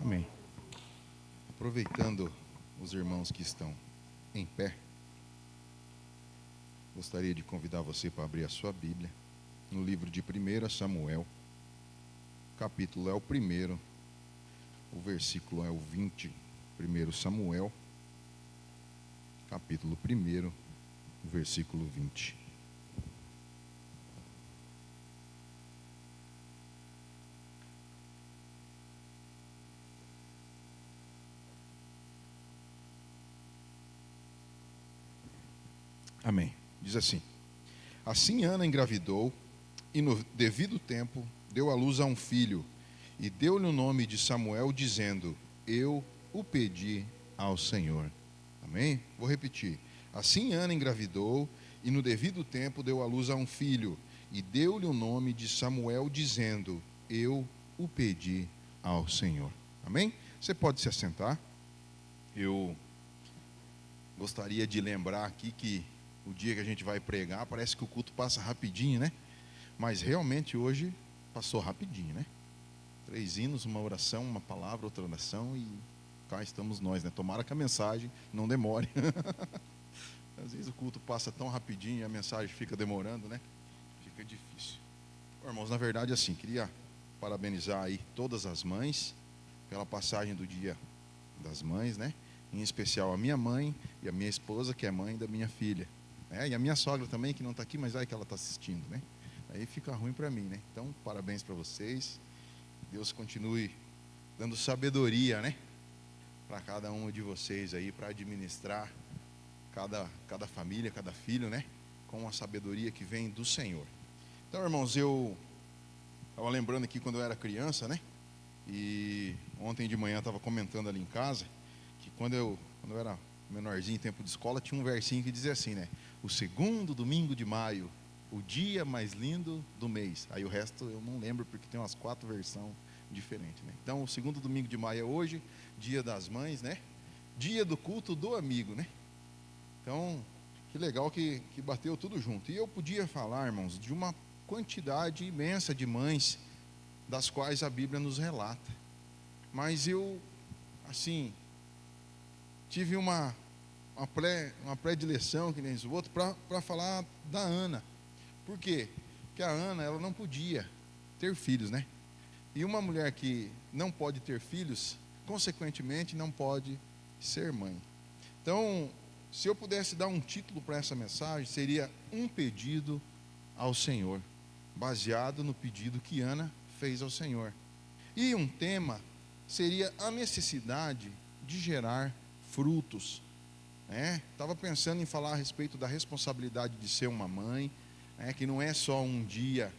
Amém. Aproveitando os irmãos que estão em pé, gostaria de convidar você para abrir a sua Bíblia no livro de 1 Samuel, capítulo é o 1, o versículo é o 20. 1 Samuel, capítulo 1, o versículo 20. Amém. Diz assim: Assim Ana engravidou e no devido tempo deu à luz a um filho e deu-lhe o nome de Samuel, dizendo: Eu o pedi ao Senhor. Amém? Vou repetir. Assim Ana engravidou e no devido tempo deu à luz a um filho e deu-lhe o nome de Samuel, dizendo: Eu o pedi ao Senhor. Amém? Você pode se assentar. Eu gostaria de lembrar aqui que o dia que a gente vai pregar, parece que o culto passa rapidinho, né? Mas realmente hoje passou rapidinho, né? 3 hinos, uma oração, uma palavra, outra oração e cá estamos nós, né? Tomara que a mensagem não demore. Às vezes o culto passa tão rapidinho e a mensagem fica demorando, né? Fica difícil. Irmãos, na verdade, assim, queria parabenizar aí todas as mães pela passagem do Dia das Mães, né? Em especial a minha mãe e a minha esposa, que é mãe da minha filha. E a minha sogra também, que não está aqui, mas vai que ela está assistindo, né? Aí fica ruim para mim, né? Então, parabéns para vocês. Deus continue dando sabedoria, né? Para cada um de vocês aí, para administrar cada família, cada filho, né? Com a sabedoria que vem do Senhor. Então, irmãos, eu estava lembrando aqui quando eu era criança, né? E ontem de manhã eu estava comentando ali em casa que quando eu era menorzinho, em tempo de escola, tinha um versinho que dizia assim, né? O segundo domingo de maio, o dia mais lindo do mês. Aí o resto eu não lembro, porque tem umas 4 versões diferentes, né? Então, o segundo domingo de maio é hoje, Dia das Mães, né? Dia do culto do amigo, né? Então, que legal que bateu tudo junto. E eu podia falar, irmãos, de uma quantidade imensa de mães das quais a Bíblia nos relata. Mas eu, assim, tive uma predileção, que nem os outros, para falar da Ana. Por quê? Porque a Ana, ela não podia ter filhos, né? E uma mulher que não pode ter filhos, consequentemente, não pode ser mãe. Então, se eu pudesse dar um título para essa mensagem, seria Um Pedido ao Senhor, baseado no pedido que Ana fez ao Senhor. E um tema seria a necessidade de gerar frutos. Estava pensando em falar a respeito da responsabilidade de ser uma mãe, que não é só um dia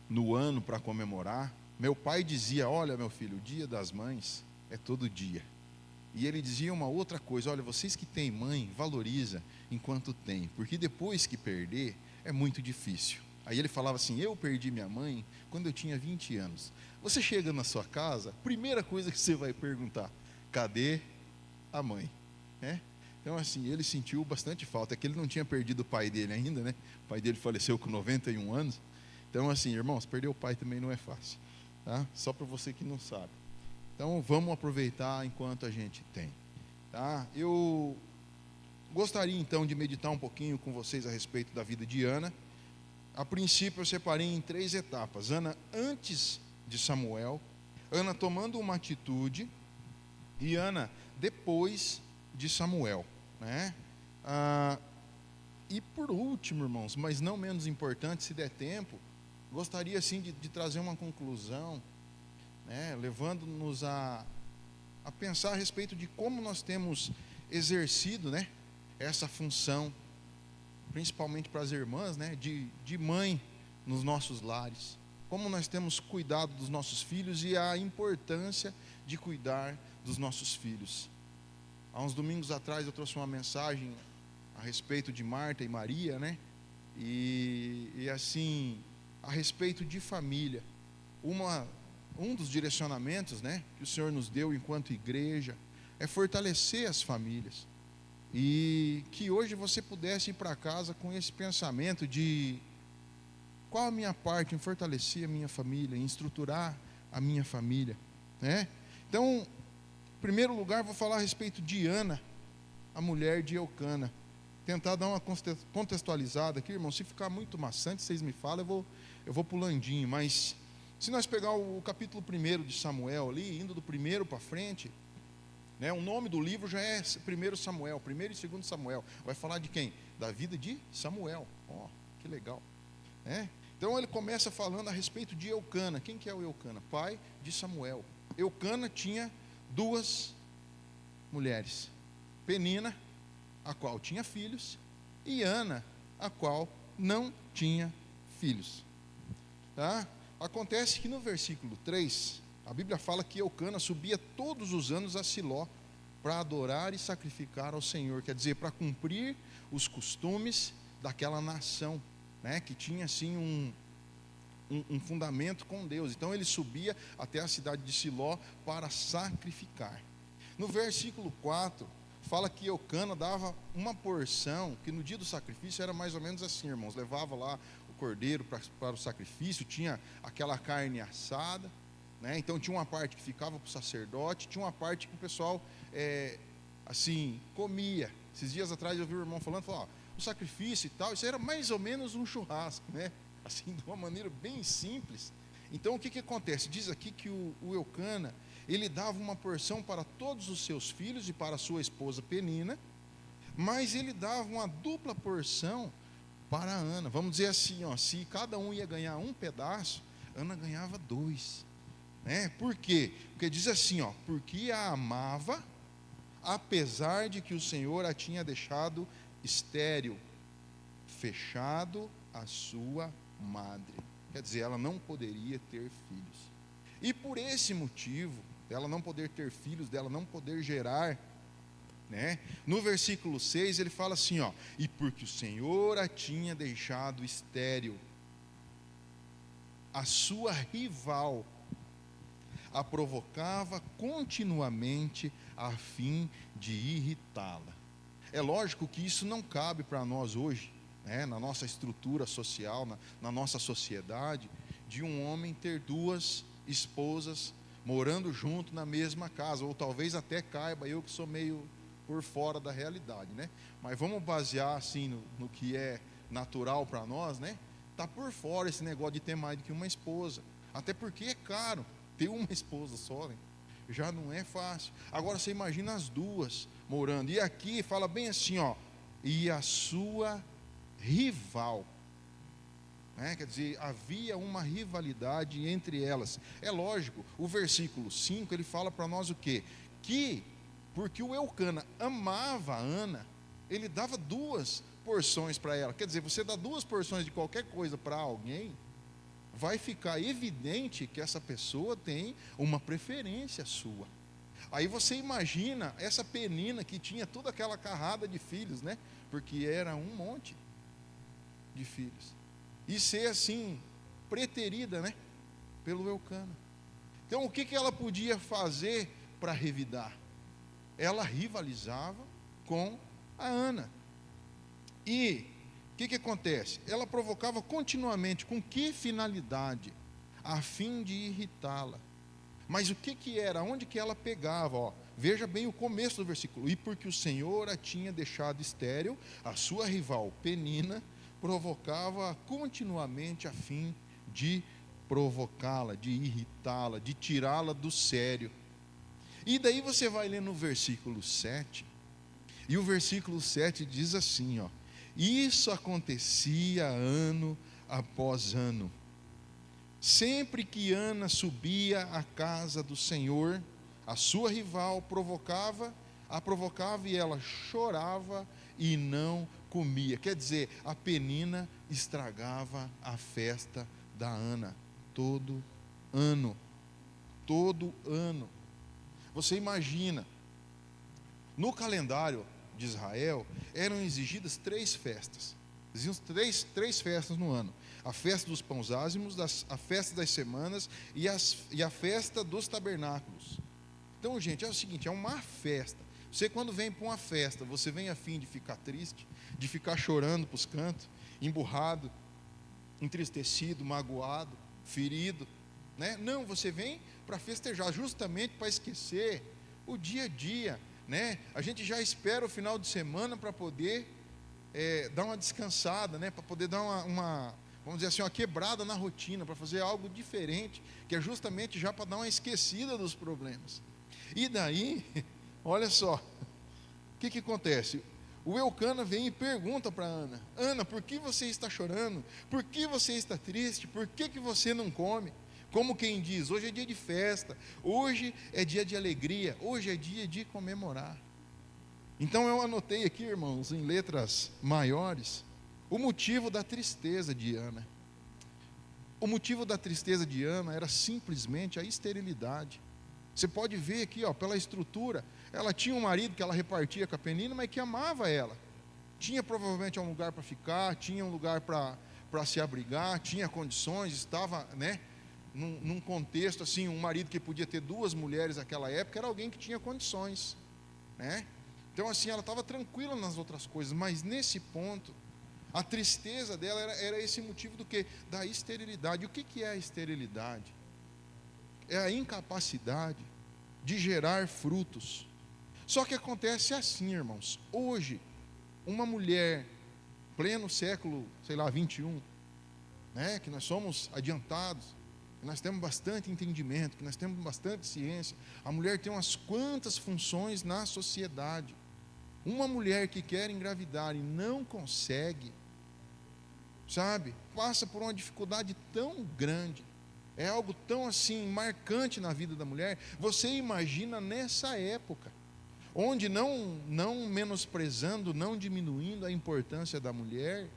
no ano para comemorar. Meu pai dizia: olha, meu filho, o Dia das Mães é todo dia. E ele dizia uma outra coisa: olha, vocês que têm mãe, valoriza enquanto tem, porque depois que perder é muito difícil. Aí ele falava assim: eu perdi minha mãe quando eu tinha 20 anos. Você chega na sua casa, primeira coisa que você vai perguntar: cadê a mãe? Então, assim, ele sentiu bastante falta. É que ele não tinha perdido o pai dele ainda, né? O pai dele faleceu com 91 anos. Então, assim, irmãos, perder o pai também não é fácil, tá? Só para você que não sabe. Então, vamos aproveitar enquanto a gente tem, tá? Eu gostaria, então, de meditar um pouquinho com vocês a respeito da vida de Ana. A princípio, eu separei em 3 etapas. Ana antes de Samuel, Ana tomando uma atitude e Ana depois de Samuel, né? E por último, irmãos, mas não menos importante, se der tempo, gostaria sim de trazer uma conclusão, né? Levando-nos a pensar a respeito de como nós temos exercido, né, essa função, principalmente para as irmãs, né, de mãe nos nossos lares. Como nós temos cuidado dos nossos filhos e a importância de cuidar dos nossos filhos. Há uns domingos atrás eu trouxe uma mensagem a respeito de Marta e Maria, né? E assim, a respeito de família. Um dos direcionamentos, né, que o Senhor nos deu enquanto igreja é fortalecer as famílias. E que hoje você pudesse ir para casa com esse pensamento de qual a minha parte em fortalecer a minha família, em estruturar a minha família, né? Então, em primeiro lugar, vou falar a respeito de Ana, a mulher de Eucana. Tentar dar uma contextualizada aqui, irmão. Se ficar muito maçante, vocês me falam, eu vou pulandinho. Mas se nós pegar o capítulo 1 de Samuel ali, indo do primeiro para frente, né, o nome do livro já é 1 Samuel, 1 e 2 Samuel. Vai falar de quem? Da vida de Samuel. Ó, que legal, né? Então ele começa falando a respeito de Eucana. Quem que é o Eucana? Pai de Samuel. Eucana tinha duas mulheres: Penina, a qual tinha filhos, e Ana, a qual não tinha filhos. Tá? Acontece que no versículo 3, a Bíblia fala que Eucana subia todos os anos a Siló para adorar e sacrificar ao Senhor, quer dizer, para cumprir os costumes daquela nação, né, que tinha assim um fundamento com Deus. Então ele subia até a cidade de Siló para sacrificar. No versículo 4, fala que Eucana dava uma porção, que no dia do sacrifício era mais ou menos assim, irmãos, levava lá o cordeiro para o sacrifício, tinha aquela carne assada, né? Então tinha uma parte que ficava para o sacerdote, tinha uma parte que o pessoal, assim, comia. Esses dias atrás eu vi o irmão falando, ó, o sacrifício e tal, isso era mais ou menos um churrasco, né? Assim, de uma maneira bem simples. Então o que acontece? Diz aqui que o Eucana, ele dava uma porção para todos os seus filhos e para sua esposa Penina, mas ele dava uma dupla porção para Ana. Vamos dizer assim, ó, se cada um ia ganhar um pedaço, Ana ganhava 2, né? Por quê? Porque diz assim, ó, porque a amava, apesar de que o Senhor a tinha deixado estéril, fechado a sua madre. Quer dizer, ela não poderia ter filhos. E por esse motivo, dela não poder ter filhos, dela não poder gerar, né? No versículo 6 ele fala assim, ó, e porque o Senhor a tinha deixado estéril, a sua rival a provocava continuamente a fim de irritá-la. É lógico que isso não cabe para nós hoje, né? Na nossa estrutura social, na nossa sociedade, de um homem ter 2 esposas morando junto na mesma casa, ou talvez até caiba, eu que sou meio por fora da realidade, né? Mas vamos basear assim no que é natural para nós, né? Tá por fora esse negócio de ter mais do que uma esposa, até porque é caro ter uma esposa só, né? Já não é fácil. Agora você imagina as 2 morando, e aqui fala bem assim, ó, e a sua rival, né? Quer dizer, havia uma rivalidade entre elas. É lógico, o versículo 5 ele fala para nós o quê? Que porque o Eucana amava a Ana, ele dava 2 porções para ela. Quer dizer, você dá 2 porções de qualquer coisa para alguém, vai ficar evidente que essa pessoa tem uma preferência sua. Aí você imagina essa Penina que tinha toda aquela carrada de filhos, né? Porque era um monte de filhos. E ser assim, preterida, né? Pelo Eucana. Então o que ela podia fazer para revidar? Ela rivalizava com a Ana. E o que acontece? Ela provocava continuamente, com que finalidade? A fim de irritá-la. Mas o que era? Onde que ela pegava? Ó, veja bem o começo do versículo. E porque o Senhor a tinha deixado estéril, a sua rival Penina provocava continuamente a fim de provocá-la, de irritá-la, de tirá-la do sério. E daí você vai ler no versículo 7, e o versículo 7 diz assim, ó, isso acontecia ano após ano. Sempre que Ana subia à casa do Senhor, a sua rival a provocava e ela chorava e não comia. Quer dizer, a Penina estragava a festa da Ana todo ano. Todo ano. Você imagina, no calendário de Israel, eram exigidas 3 festas. Existiam três festas no ano: a festa dos pães ázimos, a festa das semanas e a festa dos tabernáculos. Então, gente, é o seguinte, é uma festa. Você, quando vem para uma festa, você vem a fim de ficar triste, de ficar chorando para os cantos, emburrado, entristecido, magoado, ferido, né? Não, você vem para festejar, justamente para esquecer o dia a dia, né? A gente já espera o final de semana para poder dar uma descansada, né? Para poder dar vamos dizer assim, uma quebrada na rotina, para fazer algo diferente, que é justamente já para dar uma esquecida dos problemas. E daí, olha só, o que acontece? O Eucana vem e pergunta para Ana: Ana, por que você está chorando? Por que você está triste? Por que você não come? Como quem diz, hoje é dia de festa, hoje é dia de alegria, hoje é dia de comemorar. Então eu anotei aqui, irmãos, em letras maiores, o motivo da tristeza de Ana. O motivo da tristeza de Ana era simplesmente a esterilidade. Você pode ver aqui, pela estrutura, ela tinha um marido que ela repartia com a Penina, mas que amava ela. Tinha provavelmente um lugar para ficar, tinha um lugar para se abrigar, tinha condições, estava, né, num contexto assim, um marido que podia ter 2 mulheres naquela época, era alguém que tinha condições, né? Então assim, ela estava tranquila nas outras coisas, mas nesse ponto, a tristeza dela era esse motivo do quê? Da esterilidade. O que é a esterilidade? É a incapacidade de gerar frutos. Só que acontece assim, irmãos. Hoje, uma mulher, pleno século, 21, né, que nós somos adiantados, que nós temos bastante entendimento, que nós temos bastante ciência, a mulher tem umas quantas funções na sociedade. Uma mulher que quer engravidar e não consegue, sabe, passa por uma dificuldade tão grande, é algo tão assim marcante na vida da mulher. Você imagina nessa época, onde não menosprezando, não diminuindo a importância da mulher,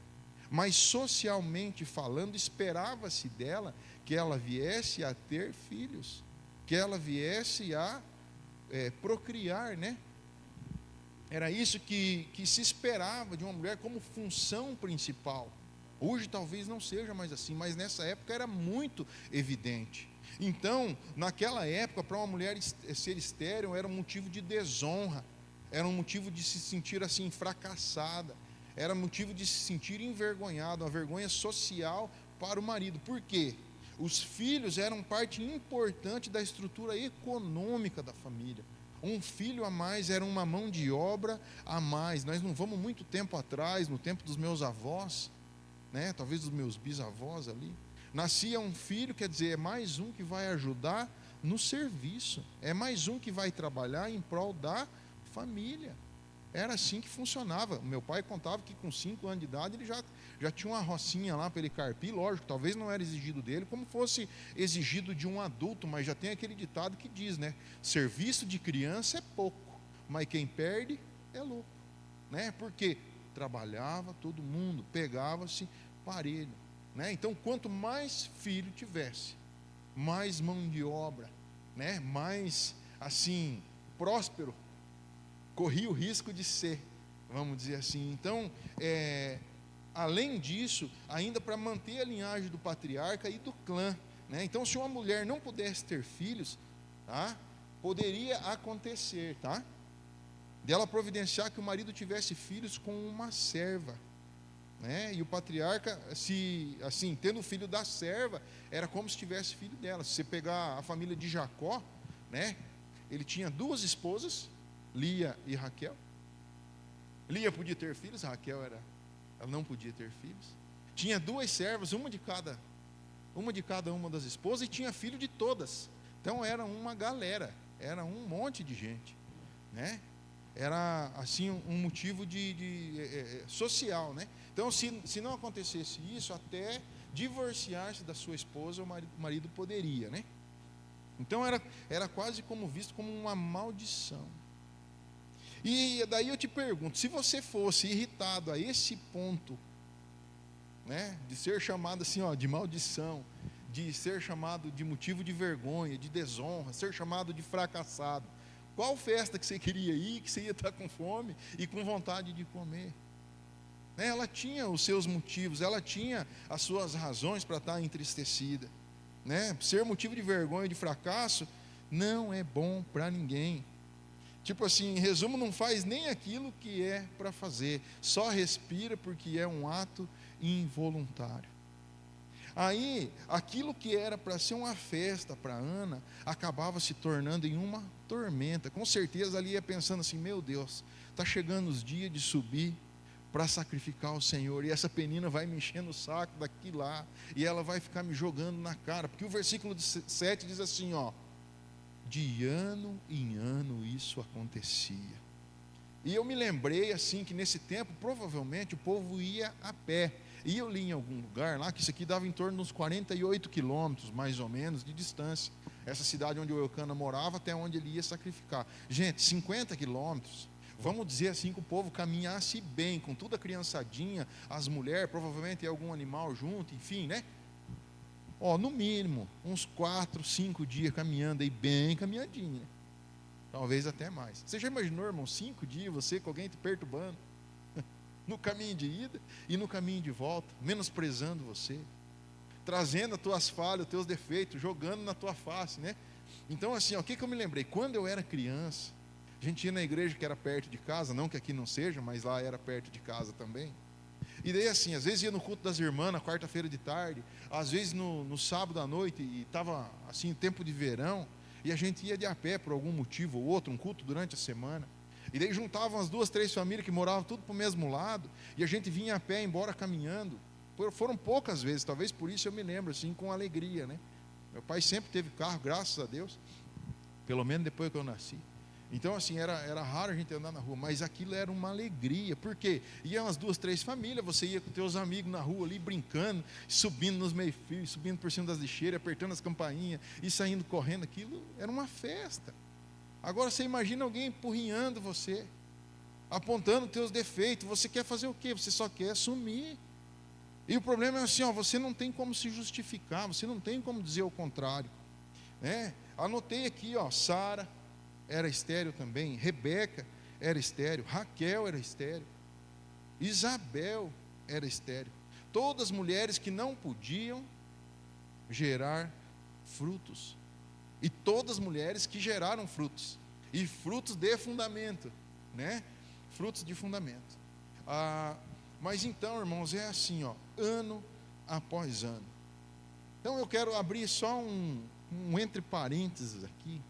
mas socialmente falando, esperava-se dela que ela viesse a ter filhos, que ela viesse a procriar, né? Era isso que se esperava de uma mulher como função principal. Hoje talvez não seja mais assim, mas nessa época era muito evidente. Então, naquela época, para uma mulher ser estéril era um motivo de desonra, era um motivo de se sentir assim fracassada, era motivo de se sentir envergonhada, uma vergonha social para o marido. Por quê? Os filhos eram parte importante da estrutura econômica da família. Um filho a mais era uma mão de obra a mais. Nós não vamos muito tempo atrás, no tempo dos meus avós, né, talvez dos meus bisavós ali, nascia um filho, quer dizer, é mais um que vai ajudar no serviço, é mais um que vai trabalhar em prol da família. Era assim que funcionava. O meu pai contava que com 5 anos de idade ele já tinha uma rocinha lá para ele carpir. Lógico, talvez não era exigido dele como fosse exigido de um adulto, mas já tem aquele ditado que diz, né, serviço de criança é pouco, mas quem perde é louco, né? Porque trabalhava todo mundo, pegava-se parelho, né? Então quanto mais filho tivesse, mais mão de obra, né, mais assim próspero corria o risco de ser, vamos dizer assim. Então, além disso, ainda para manter a linhagem do patriarca e do clã, né? Então, se uma mulher não pudesse ter filhos, tá, poderia acontecer, tá, dela providenciar que o marido tivesse filhos com uma serva, né? E o patriarca, se assim, tendo o filho da serva, era como se tivesse filho dela. Se você pegar a família de Jacó, né, ele tinha 2 esposas, Lia e Raquel. Lia podia ter filhos, Raquel ela não podia ter filhos. Tinha 2 servas, uma de cada uma das esposas, e tinha filho de todas. Então era uma galera, era um monte de gente, né? Era assim um motivo social, né? Então se não acontecesse isso, até divorciar-se da sua esposa o marido poderia, né? Então era quase como visto como uma maldição. E daí eu te pergunto, se você fosse irritado a esse ponto, né, de ser chamado assim, de maldição, de ser chamado de motivo de vergonha, de desonra, ser chamado de fracassado, qual festa que você queria ir, que você ia estar com fome e com vontade de comer? Ela tinha os seus motivos, ela tinha as suas razões para estar entristecida, né? Ser motivo de vergonha, de fracasso, não é bom para ninguém. Tipo assim, em resumo, não faz nem aquilo que é para fazer, só respira porque é um ato involuntário. Aí, aquilo que era para ser uma festa para Ana, acabava se tornando em uma tormenta. Com certeza ali ia pensando assim: meu Deus, está chegando os dias de subir para sacrificar ao Senhor, e essa Penina vai me enchendo o saco daqui lá, e ela vai ficar me jogando na cara, porque o versículo 7 diz assim, ó: de ano em ano isso acontecia. E eu me lembrei assim que nesse tempo provavelmente o povo ia a pé. E eu li em algum lugar lá que isso aqui dava em torno de uns 48 quilômetros mais ou menos de distância, essa cidade onde o Eucana morava até onde ele ia sacrificar. Gente, 50 quilômetros, vamos dizer assim, que o povo caminhasse bem, com toda a criançadinha, as mulheres, provavelmente algum animal junto, enfim, né? Ó, no mínimo uns 4, 5 dias caminhando aí, bem caminhadinha, talvez até mais. Você já imaginou, irmão, 5 dias você com alguém te perturbando no caminho de ida e no caminho de volta, menosprezando você, trazendo as tuas falhas, os teus defeitos, jogando na tua face, né? Então assim, ó, o que eu me lembrei? Quando eu era criança, a gente ia na igreja que era perto de casa, não que aqui não seja, mas lá era perto de casa também. E daí assim, às vezes ia no culto das irmãs na quarta-feira de tarde, às vezes no sábado à noite, e estava assim, tempo de verão, e a gente ia de a pé por algum motivo ou outro, um culto durante a semana. E daí juntavam as 2, 3 famílias que moravam tudo para o mesmo lado, e a gente vinha a pé embora caminhando. Foram poucas vezes, talvez por isso eu me lembro assim com alegria, né? Meu pai sempre teve carro, graças a Deus, pelo menos depois que eu nasci. Então assim, era raro a gente andar na rua, mas aquilo era uma alegria. Por quê? Iam as 2, 3 famílias, você ia com teus amigos na rua ali brincando, subindo nos meio-fios, subindo por cima das lixeiras, apertando as campainhas e saindo correndo. Aquilo era uma festa. Agora você imagina alguém empurrinhando você, apontando teus defeitos. Você quer fazer o quê? Você só quer sumir. E o problema é assim, ó, você não tem como se justificar, você não tem como dizer o contrário, né? Anotei aqui, ó, Sara era estéril também, Rebeca era estéril, Raquel era estéril, Isabel era estéril. Todas mulheres que não podiam gerar frutos. E todas mulheres que geraram frutos, e frutos de fundamento, né? Frutos de fundamento. Mas então, irmãos, é assim, ó, ano após ano. Então eu quero abrir só um entre parênteses aqui,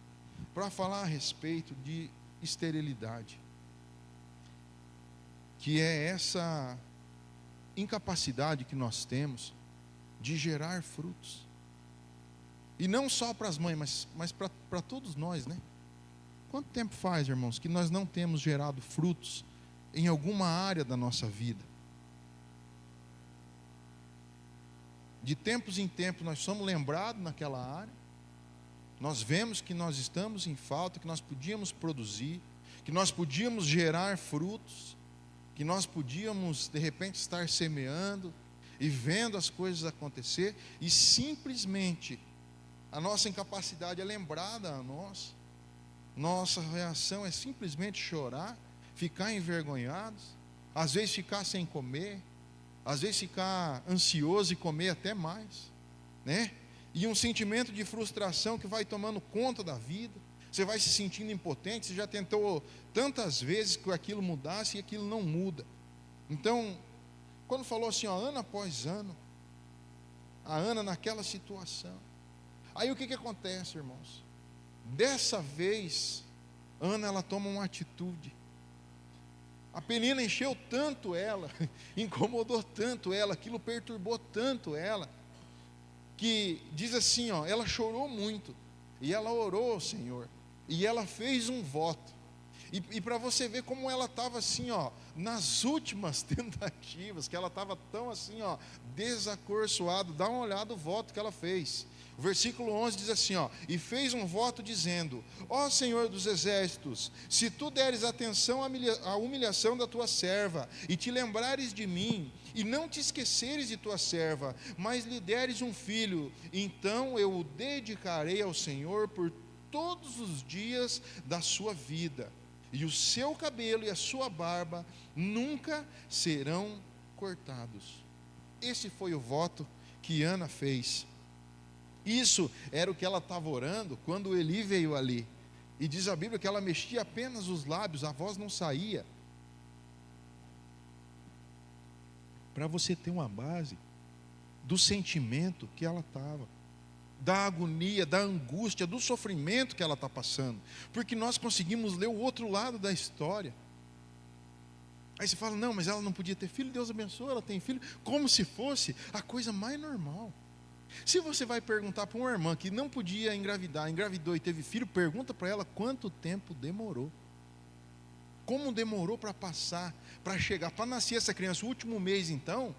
para falar a respeito de esterilidade, que é essa incapacidade que nós temos de gerar frutos. E não só para as mães, mas para todos nós, né? Quanto tempo faz, irmãos, que nós não temos gerado frutos em alguma área da nossa vida? De tempos em tempos nós somos lembrados naquela área, nós vemos que nós estamos em falta, que nós podíamos produzir, que nós podíamos gerar frutos, que nós podíamos de repente estar semeando e vendo as coisas acontecer, e simplesmente a nossa incapacidade é lembrada a nós. Nossa reação é simplesmente chorar, ficar envergonhados, às vezes ficar sem comer, às vezes ficar ansioso e comer até mais, né? E um sentimento de frustração que vai tomando conta da vida. Você vai se sentindo impotente. Você já tentou tantas vezes que aquilo mudasse e aquilo não muda. Então, quando falou assim, ó, ano após ano, a Ana naquela situação, aí o que acontece, irmãos? Dessa vez, Ana, ela toma uma atitude. A Penina encheu tanto ela, incomodou tanto ela, aquilo perturbou tanto ela, que diz assim, ó, ela chorou muito, e ela orou ao Senhor, e ela fez um voto. E para você ver como ela estava assim, ó, nas últimas tentativas, que ela estava tão assim, ó, desacorçoada. Dá uma olhada no voto que ela fez. O versículo 11 diz assim, ó: e fez um voto dizendo: ó Senhor dos exércitos, se tu deres atenção à humilhação da tua serva, e te lembrares de mim, e não te esqueceres de tua serva, mas lhe deres um filho, então eu o dedicarei ao Senhor por todos os dias da sua vida, e o seu cabelo e a sua barba nunca serão cortados. Esse foi o voto que Ana fez. Isso era o que ela estava orando quando Eli veio ali. E diz a Bíblia que ela mexia apenas os lábios, a voz não saía. Para você ter uma base do sentimento que ela estava, da agonia, da angústia, do sofrimento que ela está passando, porque nós conseguimos ler o outro lado da história. Aí você fala, não, mas ela não podia ter filho, Deus abençoou, ela tem filho, como se fosse a coisa mais normal. Se você vai perguntar para uma irmã que não podia engravidar, engravidou e teve filho, pergunta para ela quanto tempo demorou. Como demorou para passar, para chegar, para nascer essa criança. O último mês, então,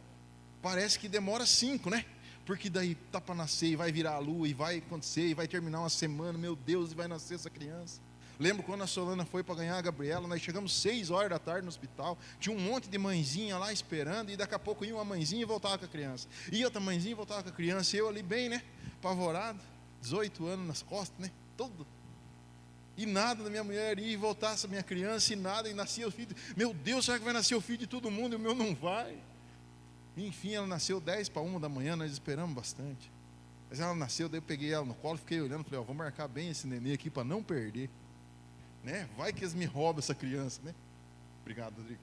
parece que demora 5, né? Porque daí tá para nascer, e vai virar a lua, e vai acontecer, e vai terminar uma semana, meu Deus, e vai nascer essa criança. Lembro quando a Solana foi para ganhar a Gabriela, nós chegamos 6 horas da tarde no hospital, tinha um monte de mãezinha lá esperando, e daqui a pouco ia uma mãezinha e voltava com a criança. Ia outra mãezinha e voltava com a criança, e eu ali bem, né, apavorado, 18 anos nas costas, né, todo. E nada da minha mulher ia e voltasse a minha criança, e nada, e nascia o filho. Meu Deus, será que vai nascer o filho de todo mundo, e o meu não vai? Enfim, ela nasceu 10 para 1 da manhã, nós esperamos bastante. Mas ela nasceu, daí eu peguei ela no colo, fiquei olhando, falei, vou marcar bem esse nenê aqui para não perder. Né? Vai que eles me roubam essa criança, né? Obrigado, Rodrigo.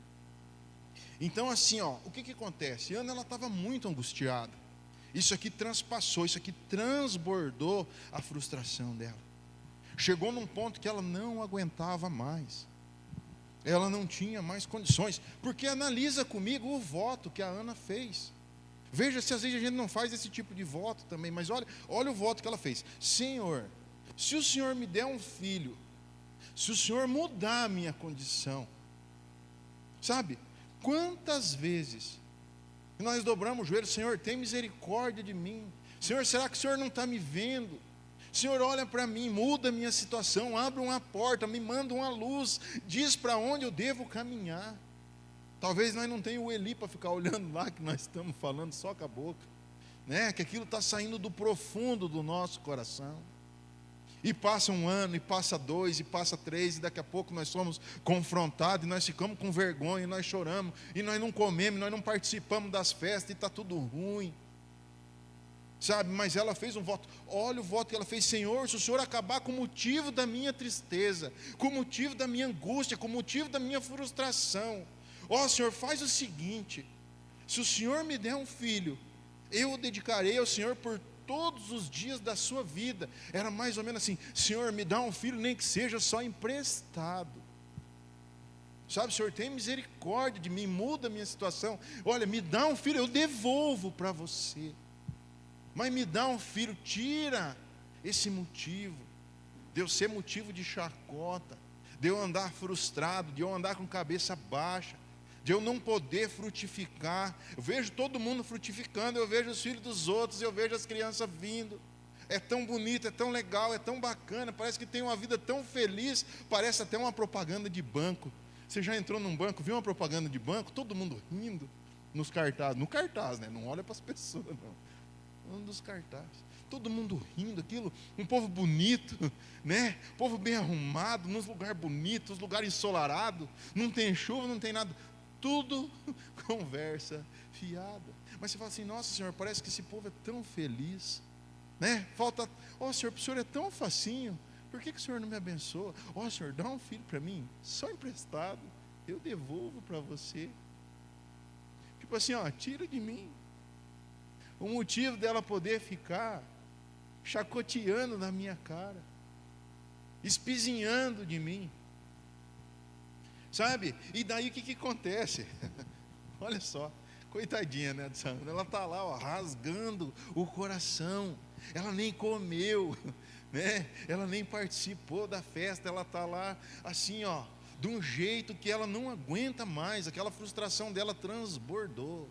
Então assim, o que acontece? Ana, ela estava muito angustiada. Isso aqui transpassou, isso aqui transbordou a frustração dela. Chegou num ponto que ela não aguentava mais. Ela não tinha mais condições. Porque analisa comigo o voto que a Ana fez. Veja se às vezes a gente não faz esse tipo de voto também. Mas olha o voto que ela fez. Senhor, se o Senhor me der um filho, se o Senhor mudar a minha condição, sabe, quantas vezes nós dobramos o joelho, Senhor, tem misericórdia de mim, Senhor, será que o Senhor não está me vendo? Senhor, olha para mim, muda a minha situação, abre uma porta, me manda uma luz, diz para onde eu devo caminhar. Talvez nós não tenhamos o Eli para ficar olhando lá, que nós estamos falando só com a boca, né? Que aquilo está saindo do profundo do nosso coração. E passa 1 ano, e passa 2, e passa 3, e daqui a pouco nós somos confrontados, e nós ficamos com vergonha, e nós choramos, e nós não comemos, nós não participamos das festas, e está tudo ruim. Sabe, mas ela fez um voto. Olha o voto que ela fez. Senhor, se o Senhor acabar com o motivo da minha tristeza, com o motivo da minha angústia, com o motivo da minha frustração, Senhor, faz o seguinte: se o Senhor me der um filho, eu o dedicarei ao Senhor por todos os dias da sua vida. Era mais ou menos assim: Senhor, me dá um filho, nem que seja só emprestado. Sabe, Senhor, tem misericórdia de mim, muda a minha situação. Olha, me dá um filho, eu devolvo para você. Mas me dá um filho, tira esse motivo de eu ser motivo de chacota, de eu andar frustrado, de eu andar com cabeça baixa, de eu não poder frutificar. Eu vejo todo mundo frutificando, eu vejo os filhos dos outros, eu vejo as crianças vindo. É tão bonito, é tão legal, é tão bacana, parece que tem uma vida tão feliz, parece até uma propaganda de banco. Você já entrou num banco, viu uma propaganda de banco, todo mundo rindo nos cartazes, no cartaz, né? Não olha para as pessoas, não. Um dos cartazes, todo mundo rindo, aquilo, um povo bonito, né? Povo bem arrumado, nos lugares bonitos, lugar ensolarado, não tem chuva, não tem nada, tudo conversa fiada. Mas você fala assim: nossa, Senhor, parece que esse povo é tão feliz, né? Falta, Senhor, o Senhor é tão facinho, por que o Senhor não me abençoa? Senhor, dá um filho para mim, só emprestado, eu devolvo para você. Tipo assim, tira de mim. O motivo dela poder ficar chacoteando na minha cara, espizinhando de mim, sabe? E daí o que acontece? Olha só, coitadinha, né, de Sandra, ela está lá, rasgando o coração, ela nem comeu, né? Ela nem participou da festa, ela está lá assim, de um jeito que ela não aguenta mais, aquela frustração dela transbordou.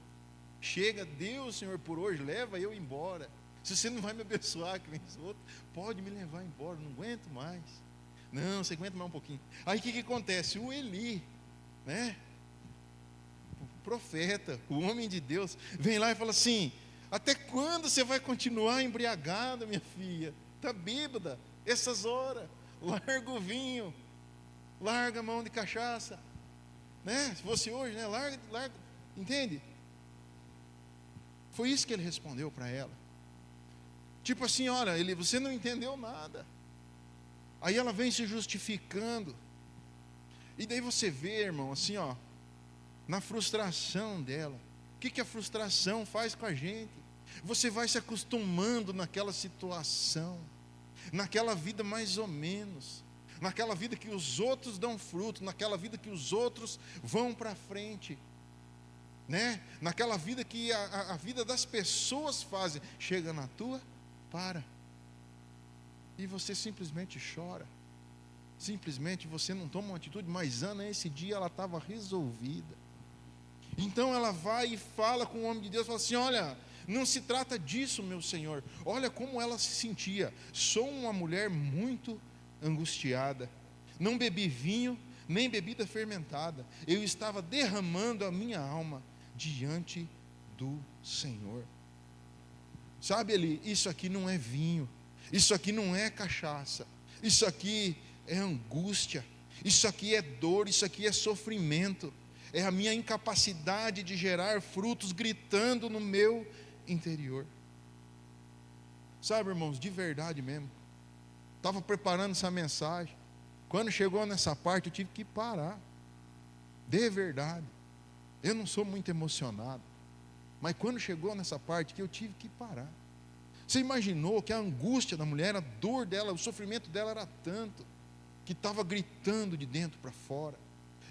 Chega, Deus, Senhor, por hoje, leva eu embora. Se você não vai me abençoar, que nem os outros, pode me levar embora, não aguento mais. Não, você aguenta mais um pouquinho. Aí o que acontece? O Eli, né? O profeta, o homem de Deus, vem lá e fala assim: até quando você vai continuar embriagada, minha filha? Está bêbada, essas horas, larga o vinho, larga a mão de cachaça, né? Se fosse hoje, né? Larga, entende? Foi isso que ele respondeu para ela. Tipo assim, olha, você não entendeu nada. Aí ela vem se justificando. E daí você vê, irmão, assim, na frustração dela. O que a frustração faz com a gente? Você vai se acostumando naquela situação, naquela vida mais ou menos, naquela vida que os outros dão fruto, naquela vida que os outros vão para frente, né? Naquela vida que a vida das pessoas fazem. Chega na tua, para. E você simplesmente chora. Simplesmente você não toma uma atitude. Mas Ana, esse dia ela estava resolvida. Então ela vai e fala com o homem de Deus, fala assim: olha, não se trata disso, meu Senhor. Olha como ela se sentia. Sou uma mulher muito angustiada. Não bebi vinho, nem bebida fermentada. Eu estava derramando a minha alma diante do Senhor. Sabe, Eli, isso aqui não é vinho, isso aqui não é cachaça, isso aqui é angústia, isso aqui é dor, isso aqui é sofrimento. É a minha incapacidade de gerar frutos gritando no meu interior. Sabe, irmãos, de verdade mesmo. Estava preparando essa mensagem. Quando chegou nessa parte, eu tive que parar. De verdade. Eu não sou muito emocionado. Mas quando chegou nessa parte que eu tive que parar. Você imaginou que a angústia da mulher, a dor dela, o sofrimento dela era tanto, que estava gritando de dentro para fora.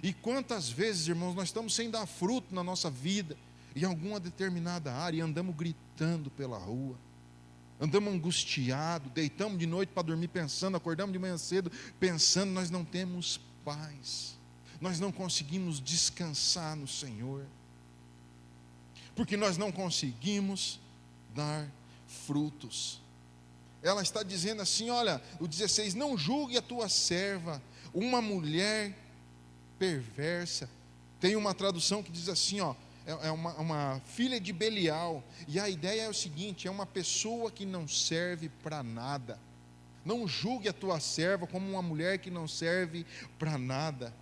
E quantas vezes, irmãos, nós estamos sem dar fruto na nossa vida, em alguma determinada área, e andamos gritando pela rua, andamos angustiados, deitamos de noite para dormir pensando, acordamos de manhã cedo pensando, nós não temos paz, nós não conseguimos descansar no Senhor, porque nós não conseguimos dar frutos. Ela está dizendo assim, olha, o 16, não julgue a tua serva, uma mulher perversa. Tem uma tradução que diz assim, ó, é uma filha de Belial, e a ideia é o seguinte, é uma pessoa que não serve para nada. Não julgue a tua serva como uma mulher que não serve para nada.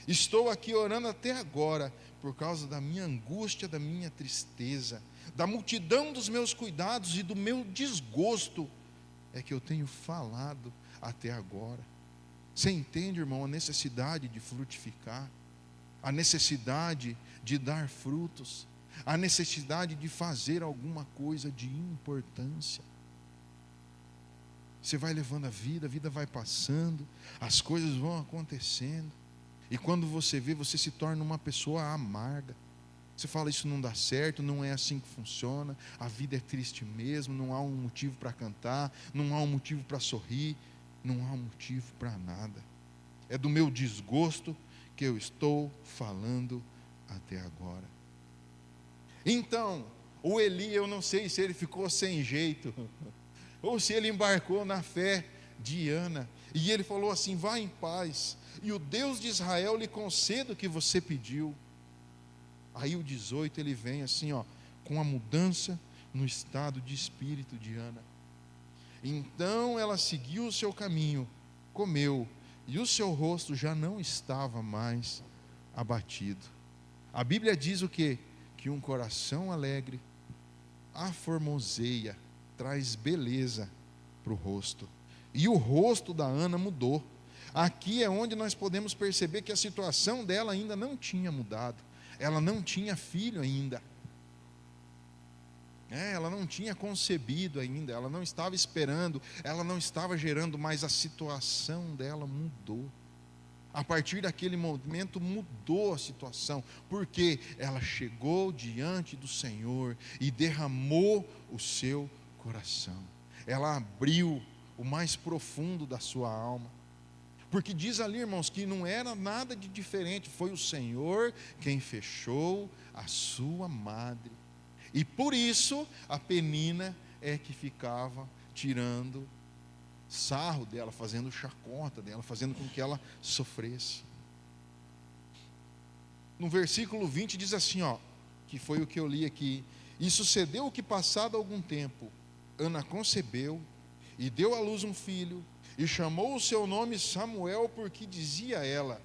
Estou aqui orando até agora, por causa da minha angústia, da minha tristeza, da multidão dos meus cuidados e do meu desgosto, é que eu tenho falado até agora. Você entende, irmão, a necessidade de frutificar, a necessidade de dar frutos, a necessidade de fazer alguma coisa de importância. Você vai levando a vida vai passando, as coisas vão acontecendo, e quando você vê, você se torna uma pessoa amarga. Você fala, isso não dá certo, não é assim que funciona, a vida é triste mesmo, não há um motivo para cantar, não há um motivo para sorrir, não há um motivo para nada. É do meu desgosto que eu estou falando até agora. Então, o Eli, eu não sei se ele ficou sem jeito, ou se ele embarcou na fé de Ana, e ele falou assim, vá em paz, e o Deus de Israel lhe conceda o que você pediu. Aí o 18 ele vem assim, ó, com a mudança no estado de espírito de Ana. Então ela seguiu o seu caminho, comeu, e o seu rosto já não estava mais abatido. A Bíblia diz o quê? Que um coração alegre aformoseia, traz beleza para o rosto. E o rosto da Ana mudou. Aqui é onde nós podemos perceber que a situação dela ainda não tinha mudado. Ela não tinha filho ainda. Ela não tinha concebido ainda, ela não estava esperando, ela não estava gerando, mas a situação dela mudou. A partir daquele momento mudou a situação, porque ela chegou diante do Senhor e derramou o seu coração. Ela abriu o mais profundo da sua alma. Porque diz ali, irmãos, que não era nada de diferente, foi o Senhor quem fechou a sua madre. E por isso a Penina é que ficava tirando sarro dela, fazendo chacota dela, fazendo com que ela sofresse. No versículo 20 diz assim, ó, que foi o que eu li aqui: e sucedeu que, passado algum tempo, Ana concebeu e deu à luz um filho, e chamou o seu nome Samuel, porque dizia ela,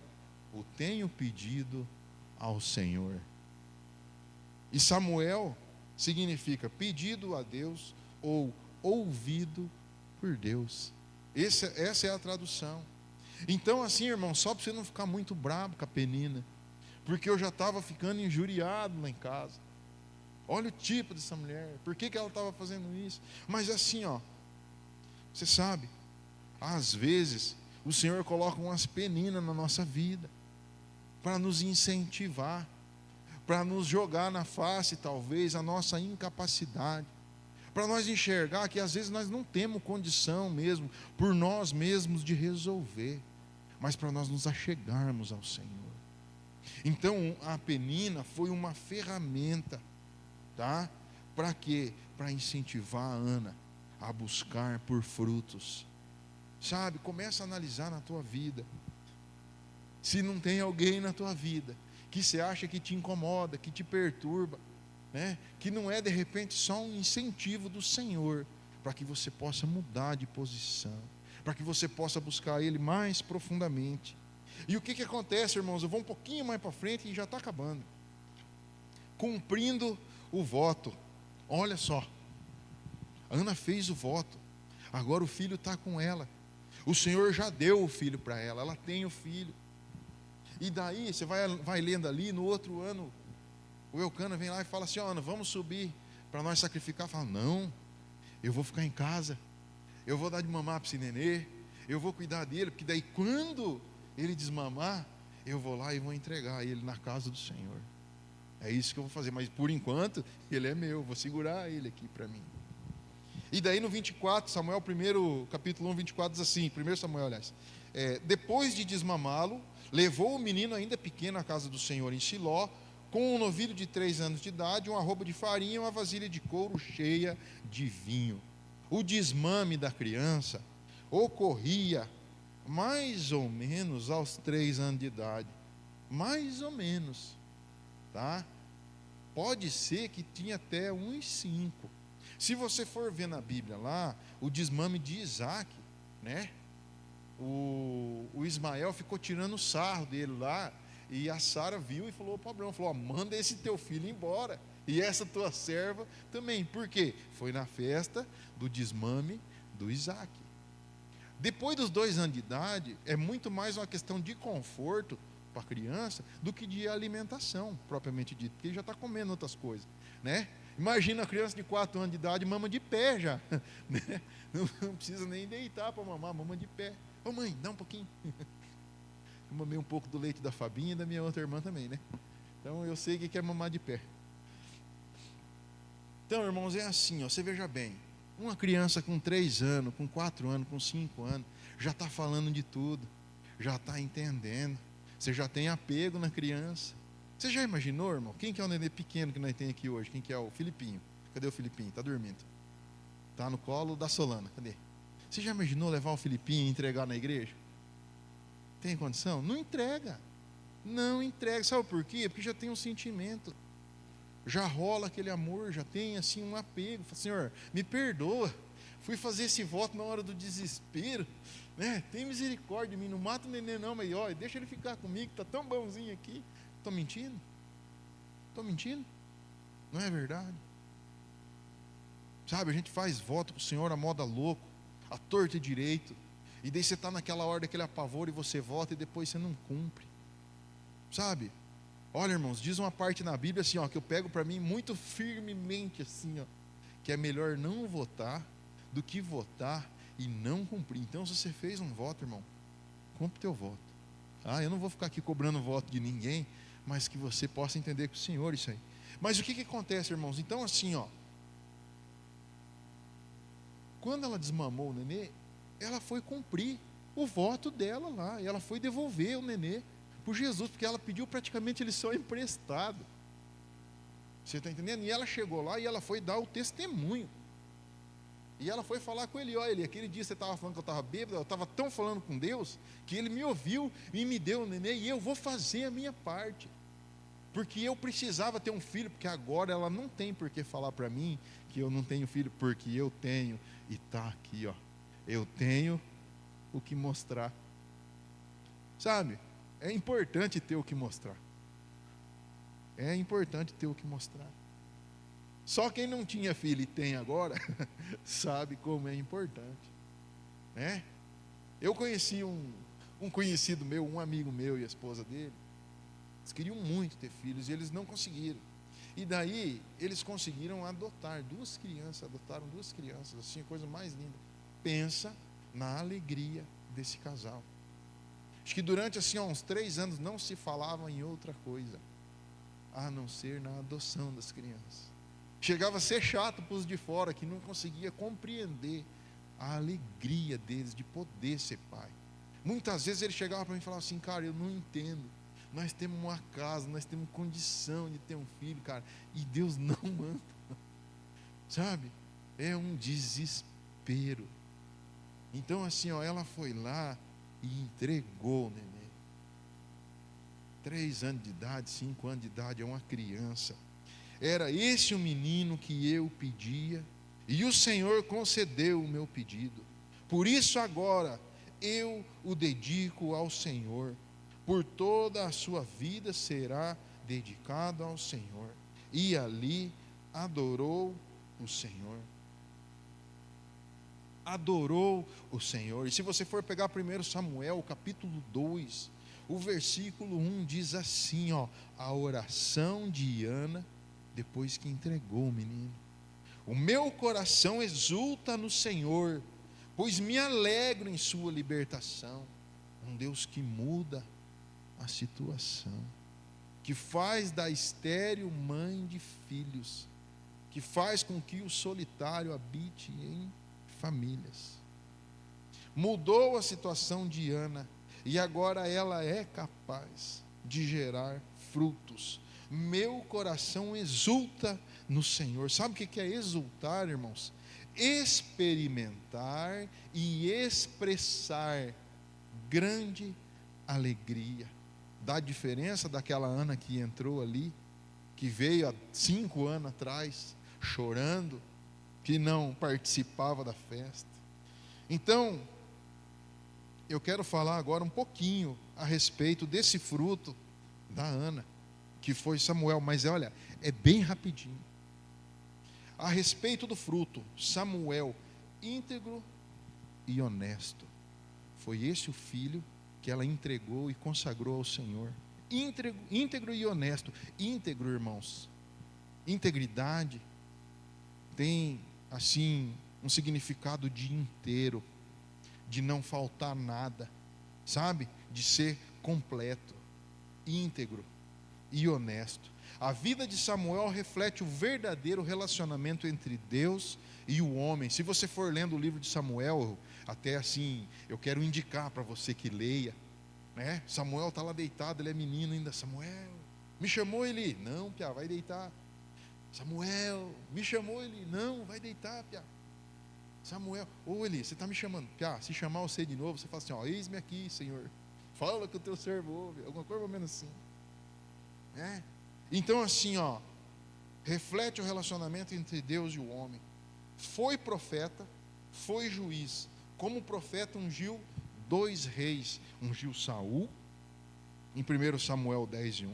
o tenho pedido ao Senhor. E Samuel significa pedido a Deus, ou ouvido por Deus. Essa é a tradução. Então assim, irmão, só para você não ficar muito bravo com a Penina, porque eu já estava ficando injuriado lá em casa. Olha o tipo dessa mulher, por que ela estava fazendo isso? Mas assim, você sabe, às vezes o Senhor coloca umas peninas na nossa vida, para nos incentivar, para nos jogar na face, talvez, a nossa incapacidade, para nós enxergar que às vezes nós não temos condição mesmo, por nós mesmos, de resolver, mas para nós nos achegarmos ao Senhor. Então a penina foi uma ferramenta, tá? Para quê? Para incentivar a Ana a buscar por frutos. Sabe, começa a analisar na tua vida. Se não tem alguém na tua vida que você acha que te incomoda, que te perturba, né? Que não é de repente só um incentivo do Senhor, para que você possa mudar de posição, para que você possa buscar Ele mais profundamente. E o que acontece, irmãos? Eu vou um pouquinho mais para frente e já está acabando. Cumprindo o voto. Olha só, a Ana fez o voto, agora o filho está com ela. O Senhor já deu o filho para ela, ela tem o filho. E daí você vai lendo ali, no outro ano, o Eucana vem lá e fala assim: Ana, vamos subir para nós sacrificar. Fala: não, eu vou ficar em casa, eu vou dar de mamar para esse nenê, eu vou cuidar dele, porque daí quando ele desmamar, eu vou lá e vou entregar ele na casa do Senhor. É isso que eu vou fazer, mas por enquanto ele é meu, vou segurar ele aqui para mim. E daí no 24, Samuel, capítulo 1, 24, diz assim, 1 Samuel, aliás, depois de desmamá-lo, levou o menino ainda pequeno à casa do Senhor em Siló, com um novilho de 3 anos de idade, uma roupa de farinha e uma vasilha de couro cheia de vinho. O desmame da criança ocorria mais ou menos aos 3 anos de idade. Mais ou menos, tá? Pode ser que tinha até uns 5. Se você for ver na Bíblia lá, o desmame de Isaac, né? O Ismael ficou tirando sarro dele lá, e a Sara viu e falou para Abraão, falou: manda esse teu filho embora, e essa tua serva também. Por quê? Foi na festa do desmame do Isaac. Depois dos 2 anos de idade, é muito mais uma questão de conforto para a criança do que de alimentação, propriamente dito, porque ele já está comendo outras coisas, né? Imagina a criança de 4 anos de idade, mama de pé já, né? Não precisa nem deitar para mamar, mama de pé. Ô mãe, dá um pouquinho. Eu mamei um pouco do leite da Fabinha e da minha outra irmã também, né? Então eu sei o que é mamar de pé. Então, irmãos, é assim, você veja bem, uma criança com 3 anos, com 4 anos, com 5 anos, já está falando de tudo, já está entendendo, você já tem apego na criança. Você já imaginou, irmão? Quem que é o nenê pequeno que nós temos aqui hoje? Quem que é o Filipinho? Cadê o Filipinho? Está dormindo. Está no colo da Solana. Cadê? Você já imaginou levar o Filipinho e entregar na igreja? Tem condição? Não entrega. Não entrega. Sabe por quê? Porque já tem um sentimento. Já rola aquele amor, já tem assim um apego. Fala: Senhor, me perdoa. Fui fazer esse voto na hora do desespero, né? Tem misericórdia de mim, não mata o neném não, mas ó, deixa ele ficar comigo, está tão bonzinho aqui. Estou mentindo? Estou mentindo? Não é verdade? Sabe, a gente faz voto para o Senhor a moda louco, a torta e direito, e daí você está naquela hora daquele apavoro e você vota e depois você não cumpre. Sabe? Olha, irmãos, diz uma parte na Bíblia assim, ó, que eu pego para mim muito firmemente assim, ó, que é melhor não votar do que votar e não cumprir. Então, se você fez um voto, irmão, cumpre teu voto. Eu não vou ficar aqui cobrando voto de ninguém, mas que você possa entender com o Senhor isso aí. Mas o que acontece, irmãos? Então, assim, ó, quando ela desmamou o nenê, ela foi cumprir o voto dela lá, e ela foi devolver o nenê por Jesus, porque ela pediu praticamente ele só emprestado. Você está entendendo? E ela chegou lá e ela foi dar o testemunho. E ela foi falar com ele: olha, ele, aquele dia você estava falando que eu estava bêbado, eu estava tão falando com Deus, que ele me ouviu e me deu o nenê, e eu vou fazer a minha parte. Porque eu precisava ter um filho, porque agora ela não tem por que falar para mim que eu não tenho filho, porque eu tenho, e está aqui, ó. Eu tenho o que mostrar. Sabe? É importante ter o que mostrar. É importante ter o que mostrar. Só quem não tinha filho e tem agora, sabe como é importante, né? Eu conheci um conhecido meu, um amigo meu e a esposa dele. Eles queriam muito ter filhos e eles não conseguiram. E daí eles conseguiram adotaram duas crianças, assim, a coisa mais linda. Pensa na alegria desse casal. Acho que durante assim uns 3 anos não se falava em outra coisa a não ser na adoção das crianças. Chegava a ser chato para os de fora, que não conseguia compreender a alegria deles de poder ser pai. Muitas vezes ele chegava para mim e falava assim: cara, eu não entendo. Nós temos uma casa, nós temos condição de ter um filho, cara, e Deus não manda. Sabe? É um desespero. Então assim, ela foi lá e entregou o neném. 3 anos de idade, 5 anos de idade, é uma criança. Era esse o menino que eu pedia, e o Senhor concedeu o meu pedido. Por isso agora eu o dedico ao Senhor. Por toda a sua vida será dedicado ao Senhor. E ali adorou o Senhor. Adorou o Senhor. E se você for pegar 1 Samuel, capítulo 2, o versículo 1 diz assim, a oração de Ana, depois que entregou o menino. O meu coração exulta no Senhor, pois me alegro em sua libertação. Um Deus que muda a situação, que faz da estéril mãe de filhos, que faz com que o solitário habite em famílias. Mudou a situação de Ana, e agora ela é capaz de gerar frutos. Meu coração exulta no Senhor. Sabe o que é exultar, irmãos? Experimentar e expressar grande alegria. Da diferença daquela Ana que entrou ali, que veio há 5 anos atrás, chorando, que não participava da festa. Então, eu quero falar agora um pouquinho a respeito desse fruto da Ana, que foi Samuel, mas olha, é bem rapidinho. A respeito do fruto, Samuel, íntegro e honesto. Foi esse o filho que ela entregou e consagrou ao Senhor. Íntegro e honesto. Íntegro, irmãos, integridade tem assim um significado de inteiro, de não faltar nada, sabe? De ser completo, íntegro e honesto. A vida de Samuel reflete o verdadeiro relacionamento entre Deus e o homem. Se você for lendo o livro de Samuel, até assim, eu quero indicar para você que leia, né? Samuel está lá deitado, ele é menino ainda. Samuel, me chamou ele? Não, piá, vai deitar. Samuel, me chamou ele? Não, vai deitar, piá. Samuel, Eli, você está me chamando? Piá, se chamar você de novo, você fala assim, eis-me aqui, Senhor. Fala que o teu servo ouve, alguma coisa mais ou menos assim. Então assim, reflete o relacionamento entre Deus e o homem. Foi profeta, foi juiz. Como profeta ungiu 2 reis, ungiu Saul, em 1 Samuel 10:1,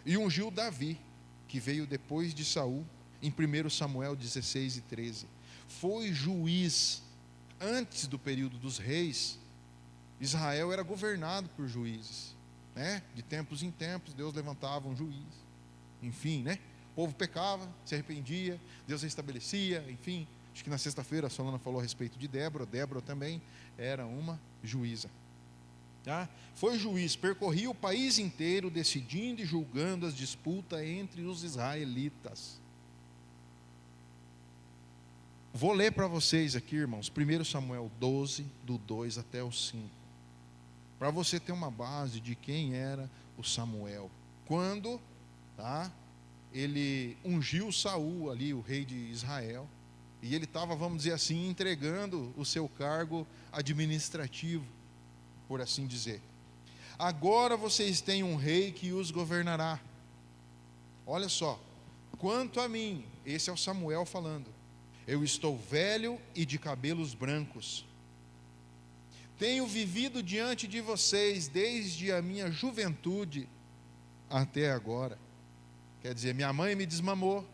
e ungiu Davi, que veio depois de Saul, em 1 Samuel 16:13. Foi juiz. Antes do período dos reis, Israel era governado por juízes, né? De tempos em tempos, Deus levantava um juiz. Enfim, né? O povo pecava, se arrependia, Deus restabelecia, enfim. Acho que na sexta-feira a Solana falou a respeito de Débora. Débora também era uma juíza. Tá? Foi juiz, percorria o país inteiro, decidindo e julgando as disputas entre os israelitas. Vou ler para vocês aqui, irmãos, 1 Samuel 12, do 2 até o 5. Para você ter uma base de quem era o Samuel. Quando ele ungiu Saul ali, o rei de Israel, e ele estava, vamos dizer assim, entregando o seu cargo administrativo, por assim dizer. Agora vocês têm um rei que os governará. Olha só, quanto a mim, esse é o Samuel falando, eu estou velho e de cabelos brancos. Tenho vivido diante de vocês desde a minha juventude até agora. Quer dizer, minha mãe me desmamou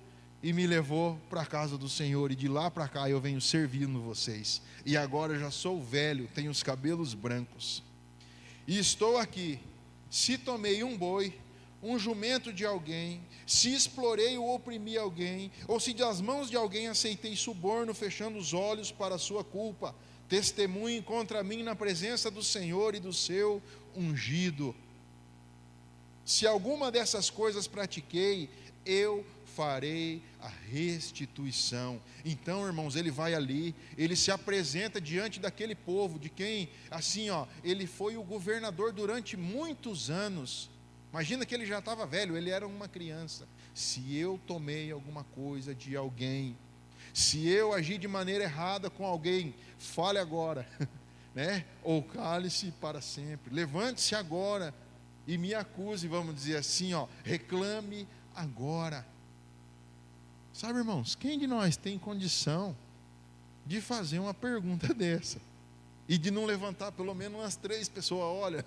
e me levou para a casa do Senhor, e de lá para cá eu venho servindo vocês. E agora eu já sou velho, tenho os cabelos brancos. E estou aqui. Se tomei um boi, um jumento de alguém, se explorei ou oprimi alguém, ou se das mãos de alguém aceitei suborno, fechando os olhos para a sua culpa, testemunhe contra mim na presença do Senhor e do seu ungido. Se alguma dessas coisas pratiquei, eu farei a restituição. Então, irmãos, ele vai ali, ele se apresenta diante daquele povo, de quem, assim, ele foi o governador durante muitos anos. Imagina que ele já estava velho, ele era uma criança. Se eu tomei alguma coisa de alguém, se eu agi de maneira errada com alguém, fale agora, né? Ou cale-se para sempre. Levante-se agora e me acuse, vamos dizer assim, reclame agora. Sabe, irmãos, quem de nós tem condição de fazer uma pergunta dessa? E de não levantar pelo menos umas 3 pessoas, olha,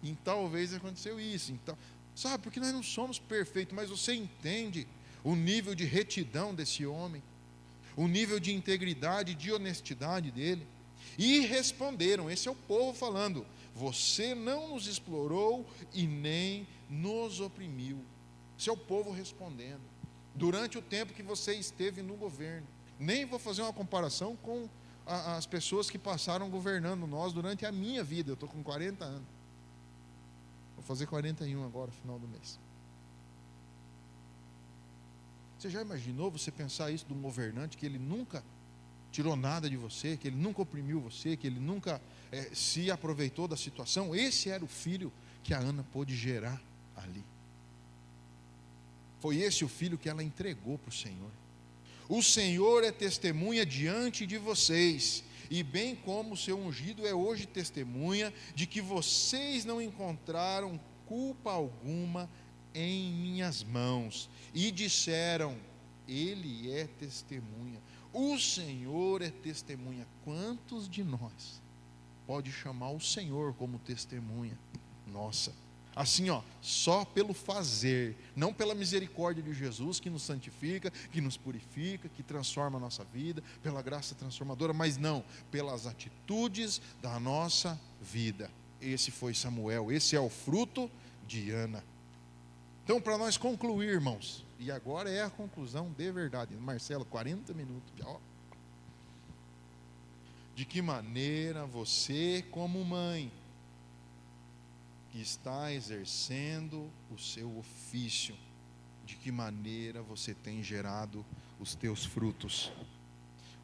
e talvez aconteceu isso. Então, sabe, porque nós não somos perfeitos, mas você entende o nível de retidão desse homem, o nível de integridade, de honestidade dele. E responderam, esse é o povo falando: você não nos explorou e nem nos oprimiu. Esse é o povo respondendo, durante o tempo que você esteve no governo. Nem vou fazer uma comparação com as pessoas que passaram governando nós durante a minha vida. Eu estou com 40 anos. Vou fazer 41 agora, final do mês. Você já imaginou você pensar isso de um governante, que ele nunca tirou nada de você, que ele nunca oprimiu você, que ele nunca se aproveitou da situação? Esse era o filho que a Ana pôde gerar ali. Foi esse o filho que ela entregou para o Senhor. O Senhor é testemunha diante de vocês, e bem como o seu ungido é hoje testemunha de que vocês não encontraram culpa alguma em minhas mãos, e disseram: ele é testemunha, o Senhor é testemunha. Quantos de nós pode chamar o Senhor como testemunha nossa? Assim, só pelo fazer, não pela misericórdia de Jesus, que nos santifica, que nos purifica, que transforma a nossa vida, pela graça transformadora, mas não, pelas atitudes da nossa vida. Esse foi Samuel, esse é o fruto de Ana. Então, para nós concluir, irmãos, e agora é a conclusão de verdade, Marcelo, 40 minutos, de que maneira você, como mãe, que está exercendo o seu ofício, de que maneira você tem gerado os teus frutos?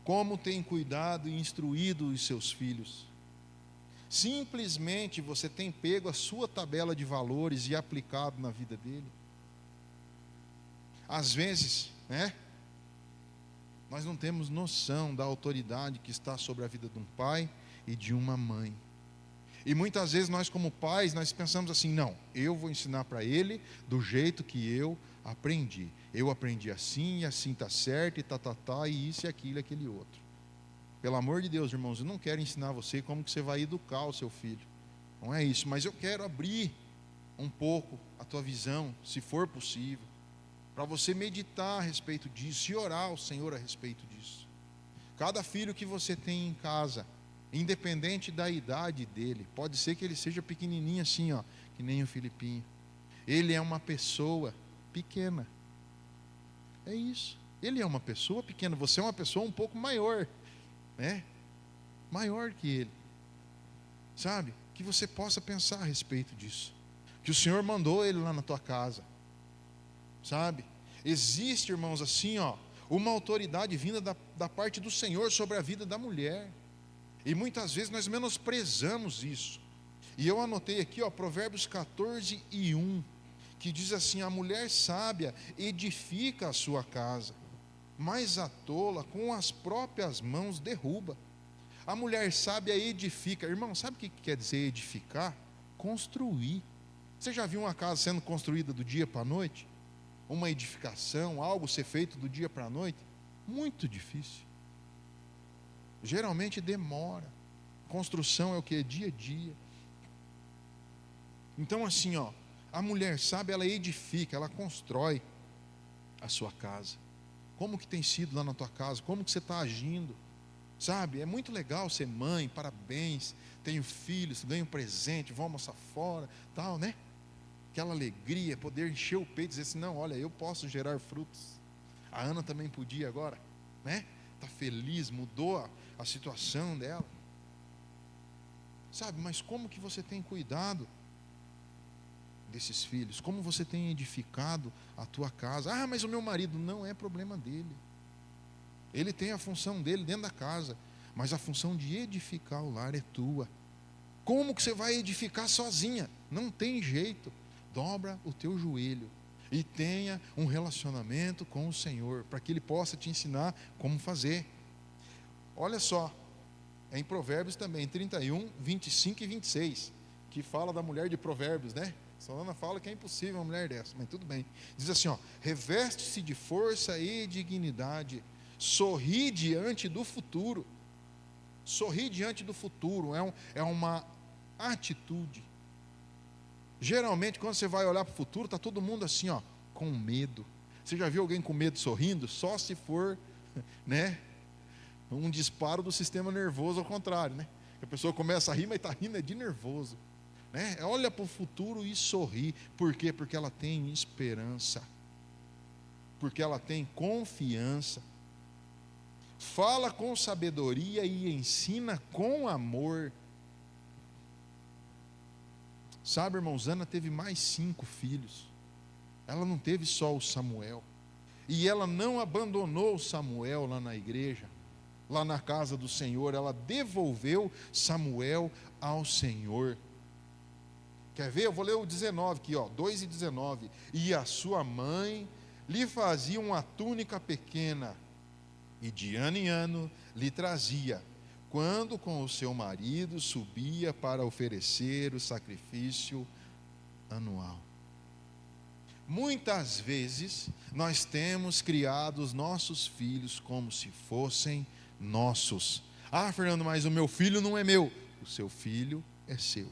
Como tem cuidado e instruído os seus filhos? Simplesmente você tem pego a sua tabela de valores e aplicado na vida dele? Às vezes, nós não temos noção da autoridade que está sobre a vida de um pai e de uma mãe. E muitas vezes nós, como pais, nós pensamos assim: não, eu vou ensinar para ele do jeito que eu aprendi. Eu aprendi assim, e assim está certo, e isso e aquilo e aquele outro. Pelo amor de Deus, irmãos, eu não quero ensinar você como que você vai educar o seu filho. Não é isso, mas eu quero abrir um pouco a tua visão, se for possível, para você meditar a respeito disso e orar ao Senhor a respeito disso. Cada filho que você tem em casa, independente da idade dele, pode ser que ele seja pequenininho assim, que nem o Filipinho. Ele é uma pessoa pequena. É isso. Ele é uma pessoa pequena. Você é uma pessoa um pouco maior, maior que ele. Sabe? Que você possa pensar a respeito disso. Que o Senhor mandou ele lá na tua casa. Sabe? Existe, irmãos, assim, uma autoridade vinda da parte do Senhor sobre a vida da mulher. E muitas vezes nós menosprezamos isso. E eu anotei aqui, Provérbios 14:1, que diz assim: a mulher sábia edifica a sua casa, mas a tola com as próprias mãos derruba. A mulher sábia edifica. Irmão, sabe o que quer dizer edificar? Construir. Você já viu uma casa sendo construída do dia para a noite? Uma edificação, algo ser feito do dia para a noite? Muito difícil. Geralmente demora. Construção é o que? Dia a dia. Então assim, a mulher sábia, ela edifica, ela constrói a sua casa. Como que tem sido lá na tua casa? Como que você está agindo? Sabe, é muito legal ser mãe, parabéns, tenho filhos, ganho presente, vou almoçar fora, tal, aquela alegria, poder encher o peito e dizer assim: não, olha, eu posso gerar frutos. A Ana também podia agora, né? Está feliz, mudou a situação dela. Sabe, mas como que você tem cuidado desses filhos? Como você tem edificado a tua casa? Ah, mas o meu marido, não é problema dele. Ele tem a função dele dentro da casa, mas a função de edificar o lar é tua. Como que você vai edificar sozinha? Não tem jeito. Dobra o teu joelho e tenha um relacionamento com o Senhor, para que Ele possa te ensinar como fazer. Olha só, é em Provérbios também, 31, 25 e 26, que fala da mulher de Provérbios, né? Solana fala que é impossível uma mulher dessa, mas tudo bem. Diz assim, ó: reveste-se de força e dignidade, sorri diante do futuro. Sorrir diante do futuro é uma atitude. Geralmente, quando você vai olhar para o futuro, está todo mundo assim, ó, com medo. Você já viu alguém com medo sorrindo? Só se for, né, um disparo do sistema nervoso ao contrário, né? A pessoa começa a rir, mas está rindo de nervoso, né? Olha para o futuro e sorri. Por quê? Porque ela tem esperança, porque ela tem confiança. Fala com sabedoria e ensina com amor. Sabe, irmãos, Ana teve mais 5 filhos. Ela não teve só o Samuel. E ela não abandonou o Samuel lá na igreja, lá na casa do Senhor. Ela devolveu Samuel ao Senhor. Quer ver? Eu vou ler o 19 aqui, ó, 2 e 19. E a sua mãe lhe fazia uma túnica pequena, e de ano em ano lhe trazia, quando com o seu marido subia para oferecer o sacrifício anual. Muitas vezes nós temos criado os nossos filhos como se fossem nossos. Ah, Fernando, mas o meu filho não é meu. O seu filho é seu.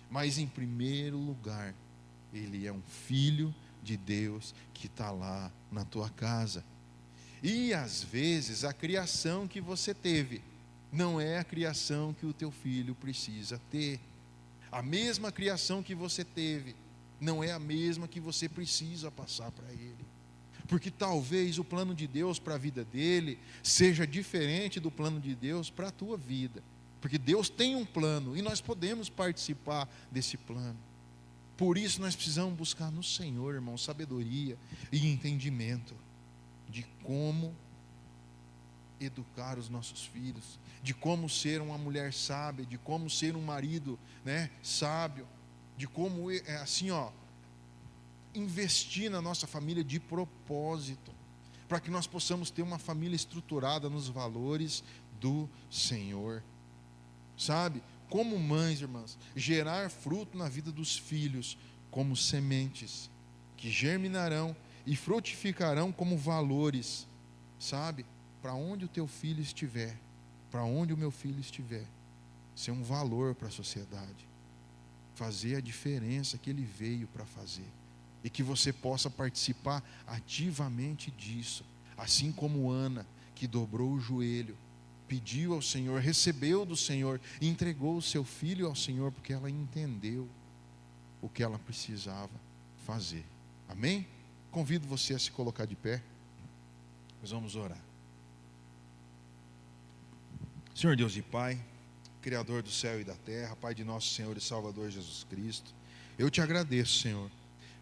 Mas em primeiro lugar, ele é um filho de Deus que está lá na tua casa. E às vezes a criação que você teve não é a criação que o teu filho precisa ter. A mesma criação que você teve não é a mesma que você precisa passar para ele. Porque talvez o plano de Deus para a vida dele seja diferente do plano de Deus para a tua vida. Porque Deus tem um plano e nós podemos participar desse plano. Por isso nós precisamos buscar no Senhor, irmão, sabedoria e entendimento de como educar os nossos filhos, de como ser uma mulher sábia, de como ser um marido, né, sábio, de como, assim, ó, investir na nossa família de propósito, para que nós possamos ter uma família estruturada nos valores do Senhor. Sabe? Como mães, irmãs, gerar fruto na vida dos filhos, como sementes que germinarão e frutificarão como valores, sabe? Para onde o teu filho estiver, para onde o meu filho estiver, ser um valor para a sociedade, fazer a diferença que ele veio para fazer, e que você possa participar ativamente disso, assim como Ana, que dobrou o joelho, pediu ao Senhor, recebeu do Senhor, e entregou o seu filho ao Senhor, porque ela entendeu o que ela precisava fazer. Amém? Convido você a se colocar de pé. Nós vamos orar. Senhor Deus e Pai, Criador do céu e da terra, Pai de nosso Senhor e Salvador Jesus Cristo, eu te agradeço, Senhor,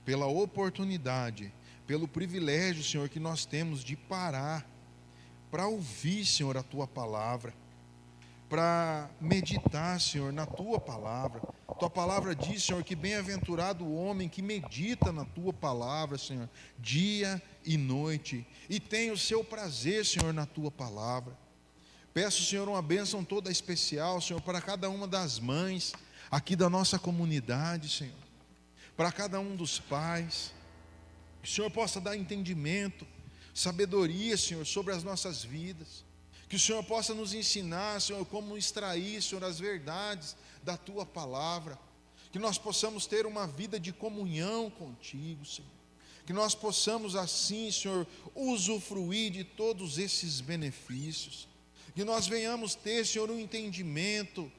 pela oportunidade, pelo privilégio, Senhor, que nós temos de parar para ouvir, Senhor, a Tua palavra, para meditar, Senhor, na Tua palavra. Tua palavra diz, Senhor, que bem-aventurado o homem que medita na Tua palavra, Senhor, dia e noite, e tem o seu prazer, Senhor, na Tua palavra. Peço, Senhor, uma bênção toda especial, Senhor, para cada uma das mães aqui da nossa comunidade, Senhor, para cada um dos pais, que o Senhor possa dar entendimento, sabedoria, Senhor, sobre as nossas vidas, que o Senhor possa nos ensinar, Senhor, como extrair, Senhor, as verdades da Tua palavra, que nós possamos ter uma vida de comunhão contigo, Senhor, que nós possamos assim, Senhor, usufruir de todos esses benefícios, que nós venhamos ter, Senhor, um entendimento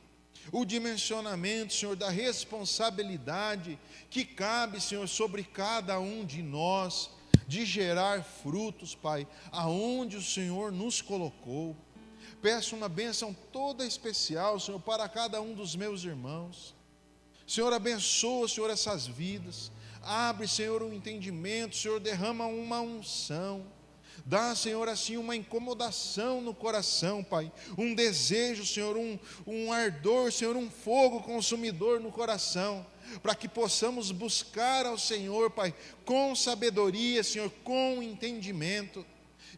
o dimensionamento, Senhor, da responsabilidade que cabe, Senhor, sobre cada um de nós, de gerar frutos, Pai, aonde o Senhor nos colocou. Peço uma bênção toda especial, Senhor, para cada um dos meus irmãos. Senhor, abençoa, Senhor, essas vidas. Abre, Senhor, um entendimento, Senhor, derrama uma unção. Dá, Senhor, assim uma incomodação no coração, Pai. Um desejo, Senhor, um ardor, Senhor, um fogo consumidor no coração. Para que possamos buscar ao Senhor, Pai, com sabedoria, Senhor, com entendimento.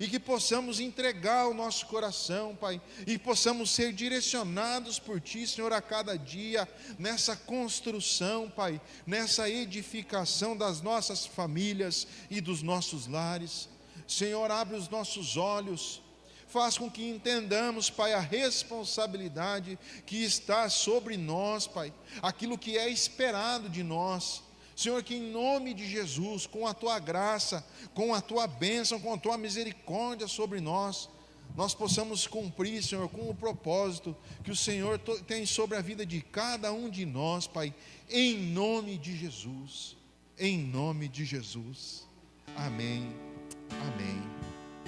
E que possamos entregar o nosso coração, Pai, e possamos ser direcionados por Ti, Senhor, a cada dia, nessa construção, Pai, nessa edificação das nossas famílias e dos nossos lares. Senhor, abre os nossos olhos, faz com que entendamos, Pai, a responsabilidade que está sobre nós, Pai, aquilo que é esperado de nós. Senhor, que em nome de Jesus, com a Tua graça, com a Tua bênção, com a Tua misericórdia sobre nós, nós possamos cumprir, Senhor, com o propósito que o Senhor tem sobre a vida de cada um de nós, Pai, em nome de Jesus, em nome de Jesus, amém.